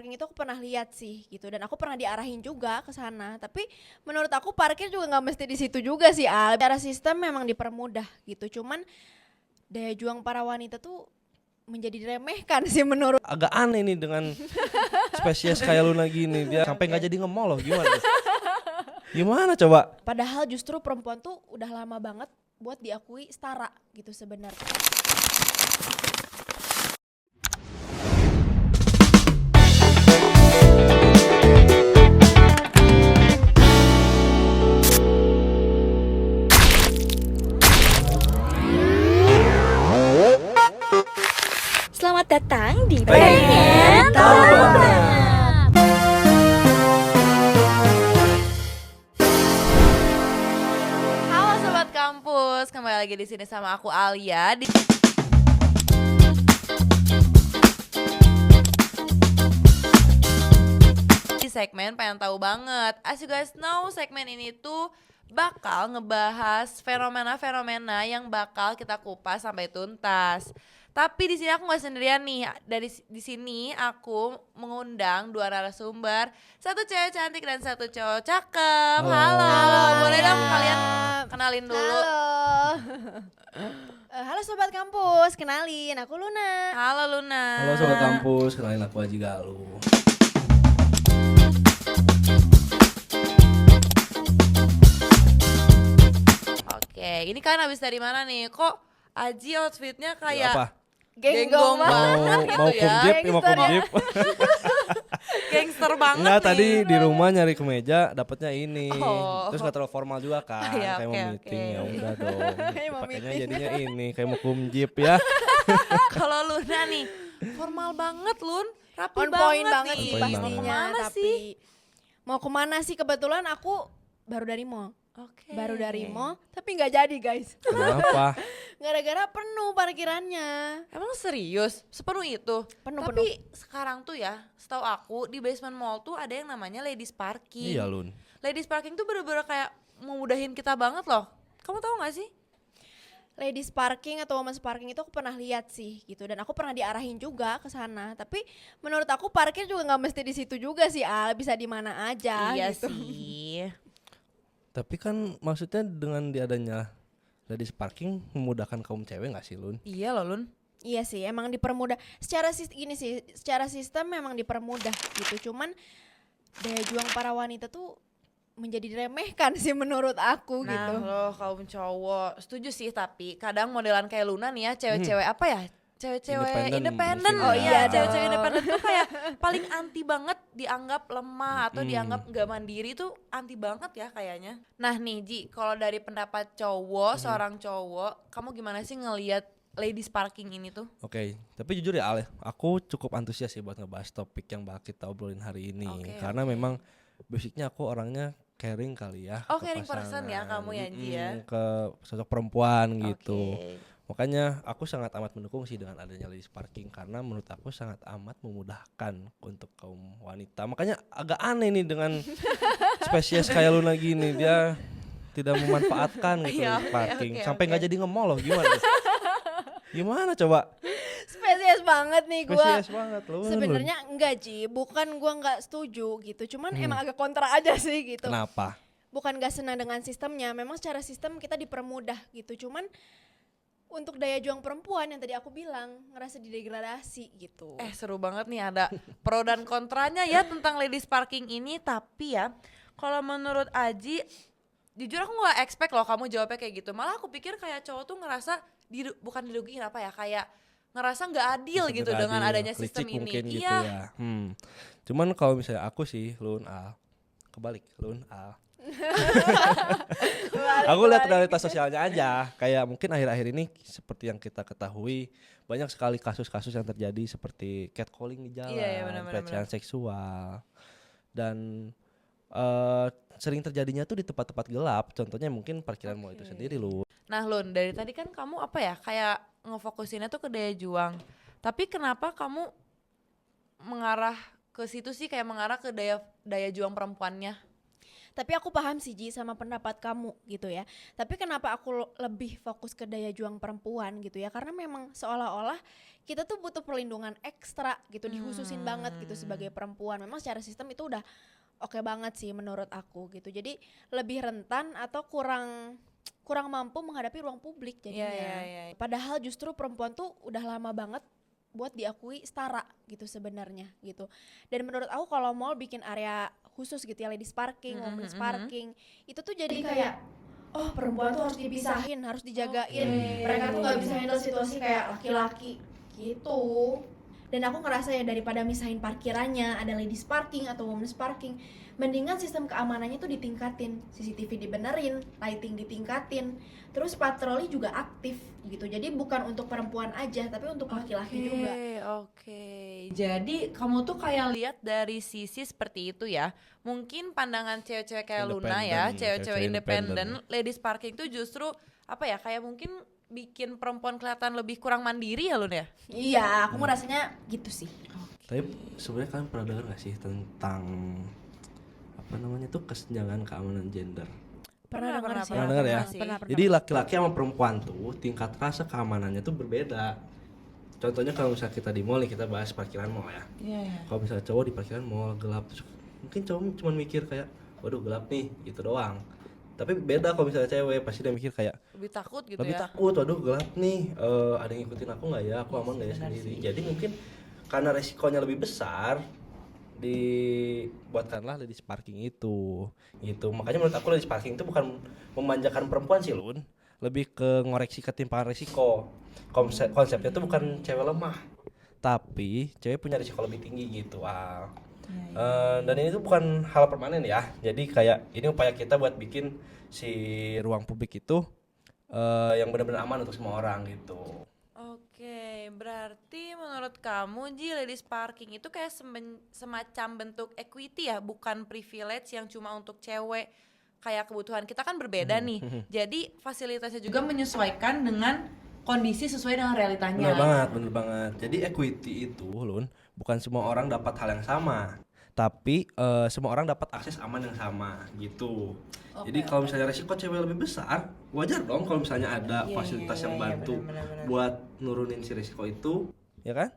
Parking itu aku pernah lihat sih gitu dan aku pernah diarahin juga ke sana. Tapi menurut aku parkir juga nggak mesti di situ juga sih Al. Secara sistem memang dipermudah gitu. Cuman daya juang para wanita tuh menjadi diremehkan sih menurut. Agak aneh nih dengan spesies kayak Luna gini, dia sampai nggak jadi nge-mall loh, gimana? Gimana coba? Padahal justru perempuan tuh udah lama banget buat diakui setara gitu sebenarnya. Selamat datang di Pengen Tahu Banget. Halo sobat kampus, kembali lagi di sini sama aku Alia. Di segmen pengen tahu banget. As you guys know, segmen ini tuh bakal ngebahas fenomena-fenomena yang bakal kita kupas sampai tuntas. Tapi di sini aku nggak sendirian nih. Di sini aku mengundang dua narasumber, satu cewek cantik dan satu cowok cakep. Halo. Boleh dong kalian kenalin dulu. Halo sobat kampus, kenalin aku Luna. Halo Luna. Halo sobat kampus, kenalin aku Aji Galuh. Oke, ini kalian habis dari mana nih? Kok Aji outfitnya kayak Apa? genggong banget Mau gitu ya. kumjip, mau kumjip. Gangster banget Enggak, nih. tadi di rumah nyari kemeja dapatnya ini. Oh. Terus gak terlalu formal juga kan, Iya, kayak mau oke, meeting. oke. Ya udah dong. Kayak mau Pakainya meeting. jadinya ini kayak mau kumjip ya. Kalau Luna nih formal banget Lun, rapi On point banget nih. sih On point pastinya. Kemana Tapi sih? mau kemana sih? Kebetulan aku baru dari mall. Oke. Baru dari mall, tapi nggak jadi guys. Kenapa? Gara-gara penuh parkirannya. Emang serius? Sepenuh itu? Penuh, Tapi sekarang tuh ya, setahu aku di basement mall tuh ada yang namanya ladies parking. Iya Lun. Ladies parking tuh bener-bener kayak memudahin kita banget loh. Kamu tahu gak sih? Ladies parking atau women's parking itu aku pernah lihat sih gitu dan aku pernah diarahin juga ke sana. Tapi menurut aku parkir juga nggak mesti di situ juga sih Al, bisa di mana aja Iya gitu. sih. Tapi kan maksudnya dengan diadanya ladies parking memudahkan kaum cewek gak sih Lun? Iya loh Lun. Iya sih, emang dipermudah. Gini sih, secara sistem memang dipermudah gitu. Cuman daya juang para wanita tuh menjadi diremehkan sih menurut aku Nah gitu. loh kaum cowok, setuju sih tapi kadang modelan kayak Luna nih ya, cewek-cewek apa ya? Cewek-cewek independen. mungkin Oh ya. iya, cewek-cewek independen tuh kayak paling anti banget dianggap lemah atau dianggap gak mandiri tuh anti banget ya kayaknya. Nah nih Ji, kalau dari pendapat cowok, seorang cowok, kamu gimana sih ngelihat ladies parking ini tuh? Oke, tapi jujur ya Al, aku cukup antusias sih buat ngebahas topik yang bakal kita obrolin hari ini. Oke, Karena oke. memang basicnya aku orangnya caring kali ya. Oh, ke caring person ya pasangan. kamu ya, Ji ya? Ke sosok perempuan gitu. Oke. Makanya aku sangat amat mendukung sih dengan adanya ladies parking karena menurut aku sangat amat memudahkan untuk kaum wanita. Makanya agak aneh nih dengan spesies kayak Luna gini, dia tidak memanfaatkan gitu Iya, ladies oke, parking oke, sampai oke. nggak jadi nge-mall loh, gimana? Gimana coba? Spesies banget nih gua. Spesies banget Lun. Sebenarnya enggak Ji, bukan gua nggak setuju gitu. Cuman emang agak kontra aja sih gitu. Kenapa? Bukan gak senang dengan sistemnya, memang secara sistem kita dipermudah gitu. Cuman untuk daya juang perempuan yang tadi aku bilang ngerasa didegradasi gitu. Seru banget nih ada pro dan kontranya ya tentang ladies parking ini. Tapi ya kalau menurut Aji, jujur aku gak expect loh kamu jawabnya kayak gitu. Malah aku pikir kayak cowok tuh ngerasa bukan dirugiin apa ya, kayak ngerasa gak adil Bisa gitu beradil, dengan adanya licik sistem ini. mungkin gitu Iya. ya. Cuman kalau misalnya aku sih Lun Al, kebalik Lun Al. Aku lihat realitas sosialnya aja. Kayak mungkin akhir-akhir ini seperti yang kita ketahui banyak sekali kasus-kasus yang terjadi seperti catcalling di jalan, Iya, benar-benar. pelecehan seksual, dan sering terjadinya tuh di tempat-tempat gelap. Contohnya mungkin parkiran mall itu sendiri Lun. Nah Lun, dari tadi kan kamu apa ya, kayak ngefokusinnya tuh ke daya juang. Tapi kenapa kamu mengarah ke situ sih, kayak mengarah ke daya juang perempuannya? Tapi aku paham sih Ji sama pendapat kamu gitu ya. Tapi kenapa aku lebih fokus ke daya juang perempuan gitu ya? Karena memang seolah-olah kita tuh butuh perlindungan ekstra gitu, dikhususin banget gitu sebagai perempuan. Memang secara sistem itu udah oke banget sih menurut aku gitu. Jadi lebih rentan atau kurang mampu menghadapi ruang publik jadinya. Iya. Padahal justru perempuan tuh udah lama banget buat diakui setara gitu sebenarnya gitu. Dan menurut aku kalau mall bikin area khusus gitu ya, ladies parking, women's parking, itu tuh jadi kayak oh perempuan tuh harus dipisahin, harus dijagain. Mereka tuh nggak bisa handle situasi kayak laki-laki gitu. Dan aku ngerasa ya daripada misahin parkirannya, ada ladies parking atau women's parking, mendingan sistem keamanannya tuh ditingkatin, CCTV dibenerin, lighting ditingkatin, terus patroli juga aktif gitu. Jadi bukan untuk perempuan aja, tapi untuk laki-laki juga. Oke. Jadi kamu tuh kayak lihat dari sisi seperti itu ya. Mungkin pandangan cewek-cewek kayak Luna ya, Independen, cewek-cewek cewek-cewek independen, independen. ladies parking tuh justru apa ya, kayak mungkin bikin perempuan kelihatan lebih kurang mandiri ya Lun ya? Iya, aku ngerasanya gitu sih. Tapi sebenarnya kalian pernah dengar gak sih tentang apa namanya tuh kesenjangan keamanan gender? Pernah dengar sih. Pernah dengar ya? Pernah. Jadi laki-laki sama perempuan tuh tingkat rasa keamanannya tuh berbeda. Contohnya kalau misalnya kita di mall nih, kita bahas parkiran mall ya. Iya. Kalau misalnya cowok di parkiran mall gelap, terus mungkin cowok cuma mikir kayak, waduh gelap nih, gitu doang. Tapi beda kalau misalnya cewek, pasti dia mikir kayak Lebih takut gitu lebih ya. takut, waduh gelap nih, ada yang ngikutin aku nggak ya, aku aman nggak ya sendiri. Jadi mungkin karena resikonya lebih besar, dibuatkanlah ladies parking itu gitu. Makanya menurut aku ladies parking itu bukan memanjakan perempuan sih Lun, lebih ke ngoreksi ketimpangan resiko. Konsepnya itu bukan cewek lemah, tapi cewek punya risiko lebih tinggi gitu. Dan ini tuh bukan hal permanen ya, jadi kayak ini upaya kita buat bikin si ruang publik itu yang benar-benar aman untuk semua orang gitu. Oke, berarti menurut kamu Ji, ladies parking itu kayak semacam bentuk equity ya, bukan privilege yang cuma untuk cewek. Kayak kebutuhan kita kan berbeda nih, jadi fasilitasnya juga menyesuaikan dengan kondisi sesuai dengan realitanya. Bener banget. Jadi equity itu Lun, bukan semua orang dapat hal yang sama, tapi semua orang dapat akses aman yang sama gitu. Jadi kalau misalnya resiko cewek lebih besar, wajar dong kalau misalnya ada fasilitas yang bantu bener. buat nurunin si resiko itu, ya kan?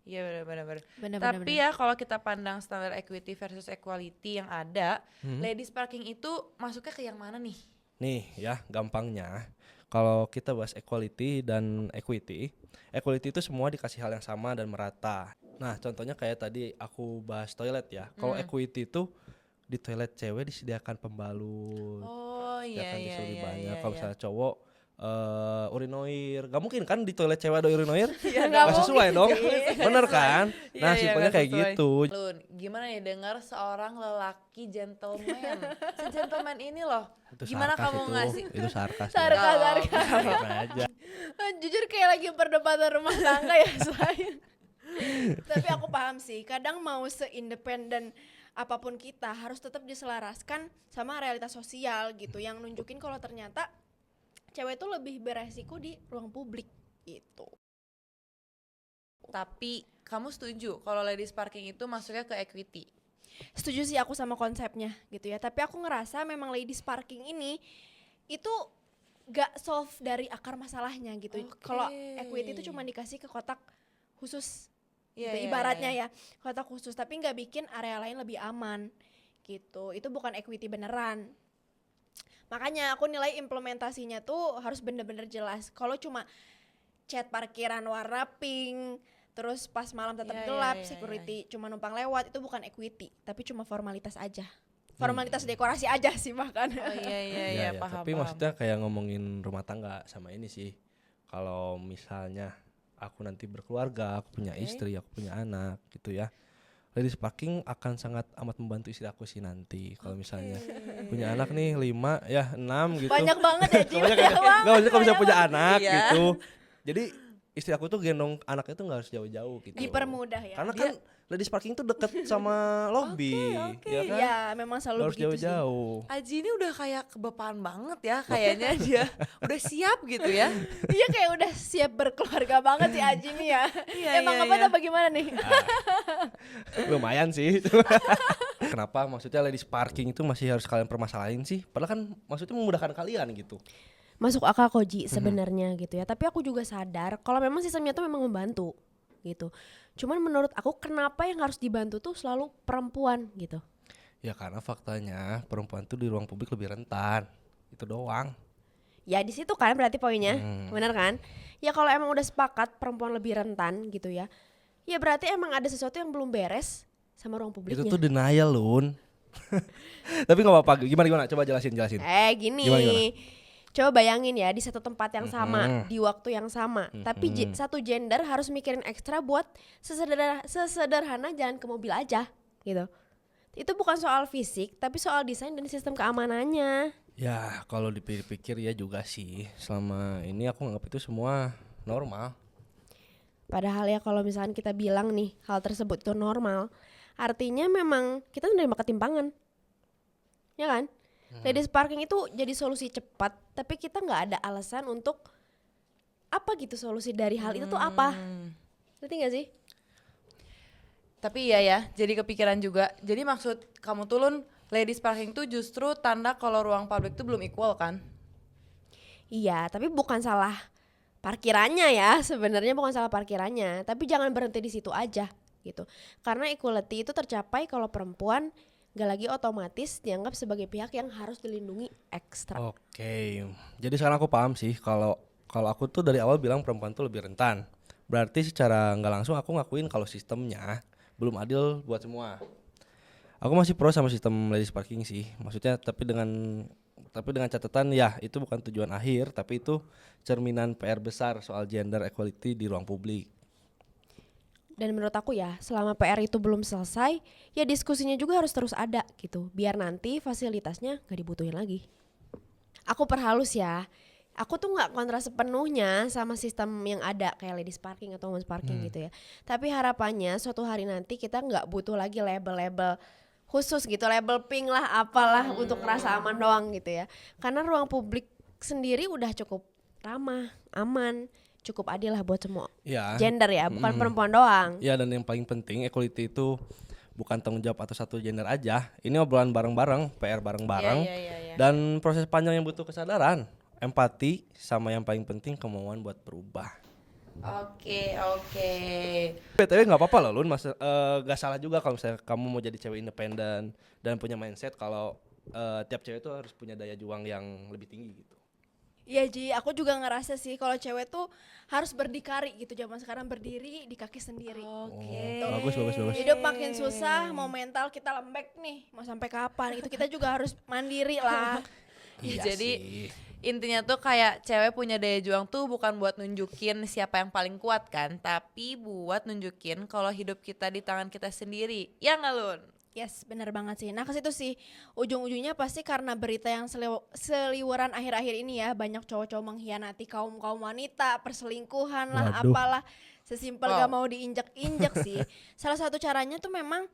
Iya benar-benar. Bener. Tapi ya kalau kita pandang standar equity versus equality yang ada, ladies parking itu masuknya ke yang mana nih? Nih ya, gampangnya kalau kita bahas equality dan equity itu semua dikasih hal yang sama dan merata. Nah, contohnya kayak tadi aku bahas toilet ya. Kalau equity itu di toilet cewek disediakan pembalut. Oh Ya iya kan iya bisa lebih iya. banyak. iya, Kalau iya. misalnya cowok urinoir, gak mungkin kan di toilet cewek ada urinoir? Nggak Gak sesuai mungkin dong, sih. bener kan? Nah, Iya, simpelnya nggak kayak sesuai. gitu. Lun, gimana ya dengar seorang lelaki gentleman, se-gentleman ini loh. Itu Gimana sarkas kamu itu, ngasih? Itu sarkas. Sarkas, ya. sarkas. Sarkas aja. Jujur kayak lagi perdebatan rumah tangga ya saya. Tapi aku paham sih, kadang mau seindependen apapun kita harus tetap diselaraskan sama realitas sosial gitu, yang nunjukin kalau ternyata cewek itu lebih beresiko di ruang publik gitu. Tapi kamu setuju kalau ladies parking itu masuknya ke equity? Setuju sih aku sama konsepnya gitu ya, tapi aku ngerasa memang ladies parking ini itu gak solve dari akar masalahnya gitu. Oke. Kalau equity itu cuma dikasih ke kotak khusus Iya, gitu, iya, ibaratnya iya. ya kotak khusus, tapi nggak bikin area lain lebih aman gitu. Itu bukan equity beneran. Makanya aku nilai implementasinya tuh harus bener-bener jelas. Kalau cuma cat parkiran warna pink, terus pas malam tetap Iya, gelap, iya, iya, security cuma numpang lewat, itu bukan equity, tapi cuma formalitas aja. Formalitas dekorasi aja sih bahkan. Oh iya iya Iya, iya, paham. tapi paham. maksudnya kayak ngomongin rumah tangga sama ini sih. Kalau misalnya aku nanti berkeluarga, aku punya istri, aku punya anak gitu ya. Ladies parking akan sangat amat membantu istri aku sih nanti. Kalau misalnya punya anak nih 5 ya 6 gitu. Banyak banget ya Ji. Banyak ya. Nggak, maksudnya kalau misalnya punya anak Iya. gitu. Jadi istri aku tuh gendong anaknya tuh nggak harus jauh-jauh gitu. Dipermudah ya. Karena kan ladies parking tuh deket sama lobby, oke. ya kan? Ya memang selalu Harus begitu sih. jauh-jauh. Aji ini udah kayak kebapaan banget ya kayaknya dia udah siap gitu ya. Iya kayak udah siap berkeluarga banget si Aji nih ya. Iya, Emang iya, apa iya. atau bagaimana nih? Lumayan sih. Kenapa maksudnya ladies parking itu masih harus kalian permasalahin sih? Padahal kan maksudnya memudahkan kalian gitu. Masuk akal Koji sebenarnya gitu ya. Tapi aku juga sadar kalau memang sistemnya tuh memang membantu gitu. Cuman menurut aku kenapa yang harus dibantu tuh selalu perempuan gitu. Ya karena faktanya perempuan tuh di ruang publik lebih rentan. Itu doang. Ya di situ kan berarti poinnya, benar kan? Ya kalau emang udah sepakat perempuan lebih rentan gitu ya. Ya berarti emang ada sesuatu yang belum beres sama ruang publiknya. Itu tuh denial, Lun. Tapi nggak apa-apa. Gimana? Coba jelasin. Gini. Gimana? Coba bayangin ya di satu tempat yang sama, di waktu yang sama. Tapi satu gender harus mikirin ekstra buat sesederhana jalan ke mobil aja gitu. Itu bukan soal fisik, tapi soal desain dan sistem keamanannya. Ya kalau dipikir-pikir ya juga sih. Selama ini aku nganggap itu semua normal. Padahal ya kalau misalkan kita bilang nih hal tersebut itu normal, artinya memang kita menerima ketimpangan. Ya kan? Ladies parking itu jadi solusi cepat, tapi kita nggak ada alasan untuk apa gitu solusi dari hal itu tuh apa? Ngerti gak sih? Tapi iya ya, jadi kepikiran juga. Jadi maksud kamu tuh Lun, ladies parking tuh justru tanda kalau ruang publik tuh belum equal kan? Iya, tapi bukan salah parkirannya ya. Sebenarnya bukan salah parkirannya, tapi jangan berhenti di situ aja gitu. Karena equality itu tercapai kalau perempuan gak lagi otomatis dianggap sebagai pihak yang harus dilindungi ekstra. Oke. Jadi sekarang aku paham sih kalau aku tuh dari awal bilang perempuan tuh lebih rentan. Berarti secara nggak langsung aku ngakuin kalau sistemnya belum adil buat semua. Aku masih pro sama sistem ladies parking sih. Maksudnya tapi dengan catatan ya itu bukan tujuan akhir, tapi itu cerminan PR besar soal gender equality di ruang publik. Dan menurut aku ya, selama PR itu belum selesai, ya diskusinya juga harus terus ada gitu. Biar nanti fasilitasnya gak dibutuhin lagi. Aku perhalus ya, aku tuh gak kontra sepenuhnya sama sistem yang ada kayak ladies parking atau women's parking gitu ya. Tapi harapannya suatu hari nanti kita gak butuh lagi label-label khusus gitu, label pink lah apalah untuk rasa aman doang gitu ya. Karena ruang publik sendiri udah cukup ramah, aman, cukup adil lah buat semua Ya. gender ya, bukan perempuan doang. Ya dan yang paling penting equality itu bukan tanggung jawab atau satu gender aja. Ini obrolan bareng-bareng, PR bareng-bareng. Iya. Dan proses panjang yang butuh kesadaran, empati, sama yang paling penting kemauan buat berubah. Oke. BTW nggak apa-apa loh Lun, gak salah juga kalau misalnya kamu mau jadi cewek independen dan punya mindset kalau tiap cewek itu harus punya daya juang yang lebih tinggi gitu. Iya Ji, aku juga ngerasa sih kalau cewek tuh harus berdikari gitu. Zaman sekarang berdiri di kaki sendiri. Oke. Bagus. Hidup makin susah, mau mental kita lembek nih, mau sampai kapan? Itu kita juga harus mandiri lah. Iya Jadi sih. intinya tuh kayak cewek punya daya juang tuh bukan buat nunjukin siapa yang paling kuat kan, tapi buat nunjukin kalau hidup kita di tangan kita sendiri. Ya nggak Lun? Yes, benar banget sih. Nah ke situ sih ujung-ujungnya pasti karena berita yang seliweran akhir-akhir ini ya, banyak cowok-cowok mengkhianati kaum wanita, perselingkuhan lah, Waduh. apalah, sesimpel Wow. gak mau diinjak-injak sih. Salah satu caranya tuh memang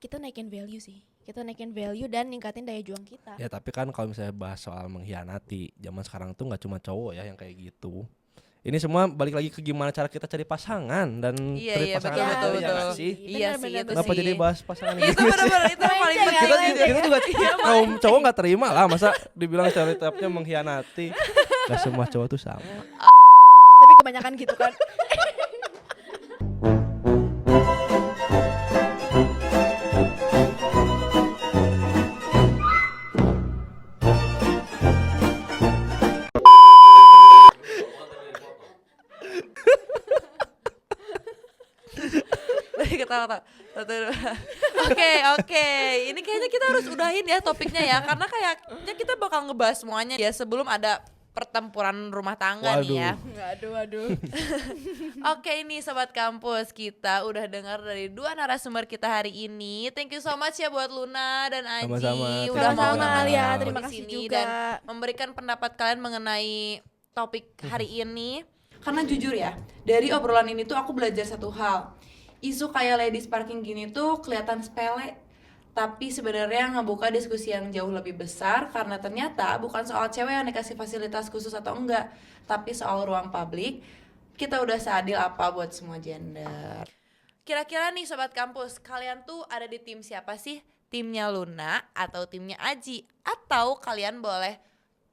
kita naikin value sih. Kita naikin value dan ningkatin daya juang kita. Ya tapi kan kalau misalnya bahas soal mengkhianati, zaman sekarang tuh nggak cuma cowok ya yang kayak gitu. Ini semua balik lagi ke gimana cara kita cari pasangan dan Iya, pasangan betul, itu betul, ya betul. nggak sih? Iya sih, Benar-benar itu Kenapa sih. jadi bahas pasangan Itu benar-benar itu yang paling Melenceng, penting. kita juga kaum cowok nggak terima lah masa dibilang stereotipnya mengkhianati. Gak semua cowok tuh sama. Tapi kebanyakan gitu kan. Ketawa-tawa. Oke. Ini kayaknya kita harus udahin ya topiknya ya, karena kayaknya kita bakal ngebahas semuanya ya sebelum ada pertempuran rumah tangga nih ya. Aduh. Oke ini Sobat Kampus, kita udah dengar dari dua narasumber kita hari ini. Thank you so much ya buat Luna dan Aji. Sama-sama, Udah mau Sama-sama nemenin Alia, aku terima di kasih sini juga. dan memberikan pendapat kalian mengenai topik hari ini. Karena jujur ya, dari obrolan ini tuh aku belajar satu hal. isu kayak ladies parking gini tuh kelihatan sepele, tapi sebenarnya ngebuka diskusi yang jauh lebih besar karena ternyata bukan soal cewek yang dikasih fasilitas khusus atau enggak, tapi soal ruang publik. Kita udah seadil apa buat semua gender. Kira-kira nih Sobat Kampus, kalian tuh ada di tim siapa sih? Timnya Luna atau timnya Aji? Atau kalian boleh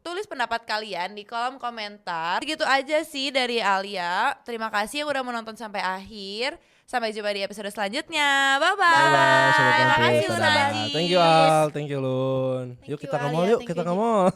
tulis pendapat kalian di kolom komentar. Segitu aja sih dari Alia. Terima kasih yang udah menonton sampai akhir. Sampai jumpa di episode selanjutnya. Bye-bye. Bye-bye, Sobat Terima Kampus. kasih Luna Dadah. Aji. Thank you Al, thank you Lun. Thank Yuk you, kita ke Alia, mall yuk, thank kita you, ke Ji. mall.